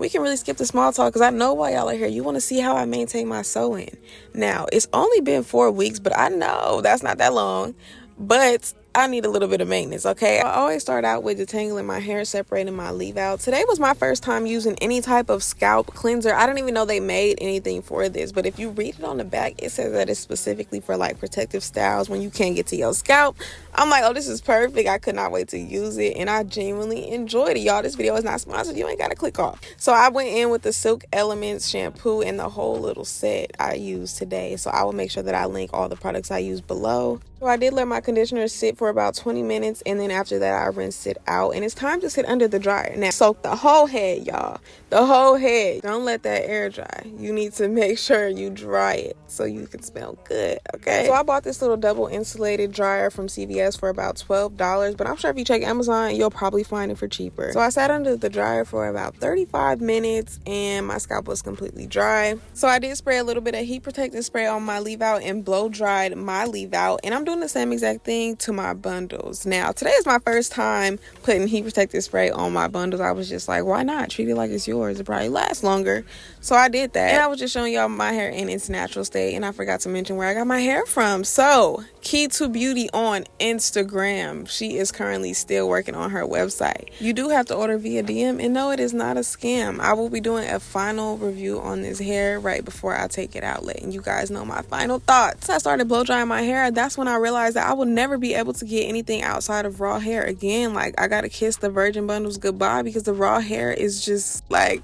we can really skip the small talk because I know why y'all are here. You want to see how I maintain my sewing. Now, it's only been 4 weeks, but I know that's not that long. But I need a little bit of maintenance, okay? I always start out with detangling my hair, separating my leave out. Today was my first time using any type of scalp cleanser. I didn't even know they made anything for this, but if you read it on the back, it says that it's specifically for like protective styles when you can't get to your scalp. I'm like, oh, this is perfect. I could not wait to use it, and I genuinely enjoyed it, y'all. This video is not sponsored. You ain't got to click off. So I went in with the Silk Elements shampoo and the whole little set I used today. So I will make sure that I link all the products I use below. So I did let my conditioner sit for about 20 minutes, and then after that I rinsed it out, and it's time to sit under the dryer. Now soak the whole head, y'all, the whole head. Don't let that air dry. You need to make sure you dry it so you can smell good, okay? So I bought this little double insulated dryer from CVS for about $12, but I'm sure if you check Amazon you'll probably find it for cheaper. So I sat under the dryer for about 35 minutes and my scalp was completely dry. So I did spray a little bit of heat protectant spray on my leave out and blow dried my leave out, and I'm doing the same exact thing to my bundles. Now today is my first time putting heat protectant spray on my bundles. I was just like, why not treat it like it's yours? It probably lasts longer. So I did that, and I was just showing y'all my hair in its natural state, and I forgot to mention where I got my hair from. So Key to Beauty on Instagram, she is currently still working on her website. You do have to order via DM, and no, it is not a scam. I will be doing a final review on this hair right before I take it out, letting you guys know my final thoughts. I started blow drying my hair. That's when I realized that I will never be able to get anything outside of raw hair again. Like, I gotta kiss the virgin bundles goodbye because the raw hair is just like,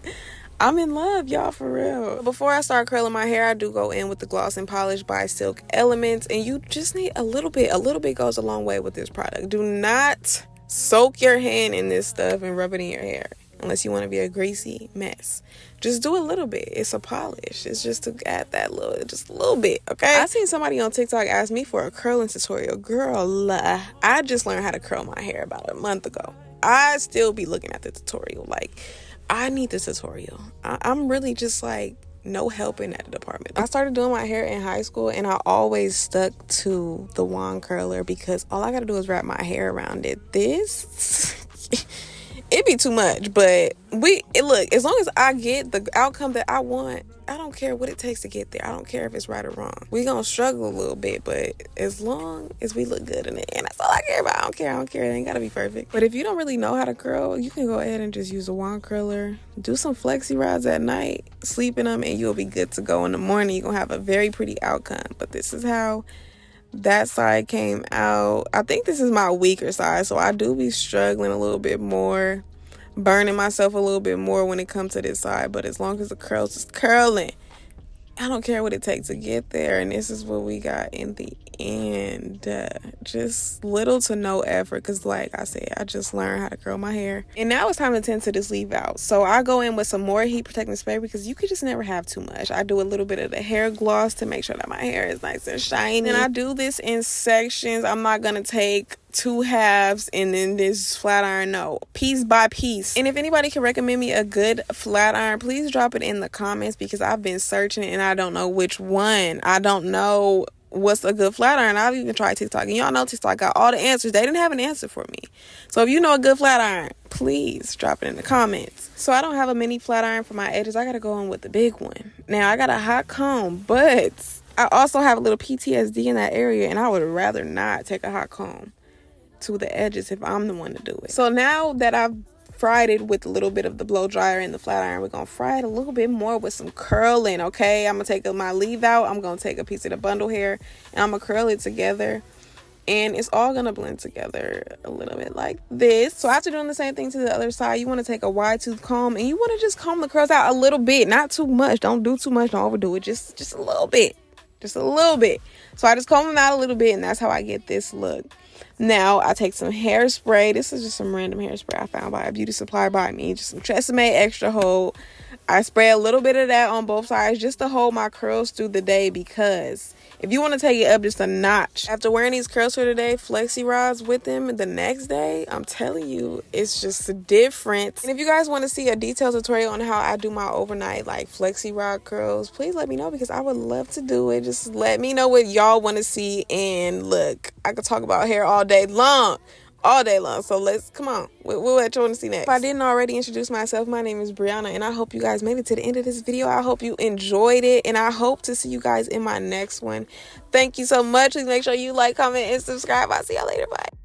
I'm in love, y'all, for real. Before I start curling my hair, I do go in with the Gloss and Polish by Silk Elements, and you just need a little bit. A little bit goes a long way with this product. Do not soak your hand in this stuff and rub it in your hair unless you want to be a greasy mess. Just do a little bit. It's a polish. It's just to add that just a little bit, okay? I seen somebody on TikTok ask me for a curling tutorial. Girl, I just learned how to curl my hair about a month ago. I still be looking at the tutorial like, I need the tutorial. I'm really just like no help in that department. I started doing my hair in high school, and I always stuck to the wand curler because all I gotta do is wrap my hair around it. This it'd be too much, but look, as long as I get the outcome that I want, I don't care what it takes to get there. I don't care if it's right or wrong. We gonna struggle a little bit, but as long as we look good in it, and that's all I care about. I don't care. It ain't gotta be perfect. But if you don't really know how to curl, you can go ahead and just use a wand curler. Do some flexi rods at night, sleep in them, and you'll be good to go in the morning. You're gonna have a very pretty outcome. But this is how that side came out. I think this is my weaker side, so I do be struggling a little bit more, burning myself a little bit more when it comes to this side. But as long as the curls is curling, I don't care what it takes to get there. And this is what we got in the end. Just little to no effort, because like I said, I just learned how to curl my hair, and now it's time to tend to this leave out. So I go in with some more heat protecting spray because you could just never have too much. I do a little bit of the hair gloss to make sure that my hair is nice and shiny, and I do this in sections. I'm not gonna take 2 halves and then this flat iron, no, piece by piece. And if anybody can recommend me a good flat iron, please drop it in the comments, because I've been searching and I don't know which one. I don't know what's a good flat iron. I've even tried TikTok, and y'all know TikTok got all the answers. They didn't have an answer for me. So if you know a good flat iron, please drop it in the comments. So I don't have a mini flat iron for my edges. I gotta go in with the big one. Now I got a hot comb, but I also have a little PTSD in that area, and I would rather not take a hot comb to the edges if I'm the one to do it. So now that I've fried it with a little bit of the blow dryer and the flat iron, we're gonna fry it a little bit more with some curling, okay? I'm gonna take my leave out, I'm gonna take a piece of the bundle hair, and I'm gonna curl it together, and it's all gonna blend together a little bit like this. So after doing the same thing to the other side, you want to take a wide tooth comb, and you want to just comb the curls out a little bit, not too much. Don't do too much, don't overdo it, just a little bit, just a little bit. So I just comb them out a little bit, and that's how I get this look. Now I take some hairspray. This is just some random hairspray I found by a beauty supply by me. Just some Tresemme Extra Hold. I spray a little bit of that on both sides just to hold my curls through the day, because if you want to take it up just a notch, after wearing these curls for today, flexi rods with them the next day, I'm telling you, it's just a difference. And if you guys want to see a detailed tutorial on how I do my overnight like flexi rod curls, please let me know, because I would love to do it. Just let me know what y'all want to see. And look, I could talk about hair all day long. all day long. So let's, come on, what you want to see next? If I didn't already introduce myself, my name is Brianna, and I hope you guys made it to the end of this video. I hope you enjoyed it, and I hope to see you guys in my next one. Thank you so much. Please make sure you like, comment, and subscribe. I'll see y'all later. Bye.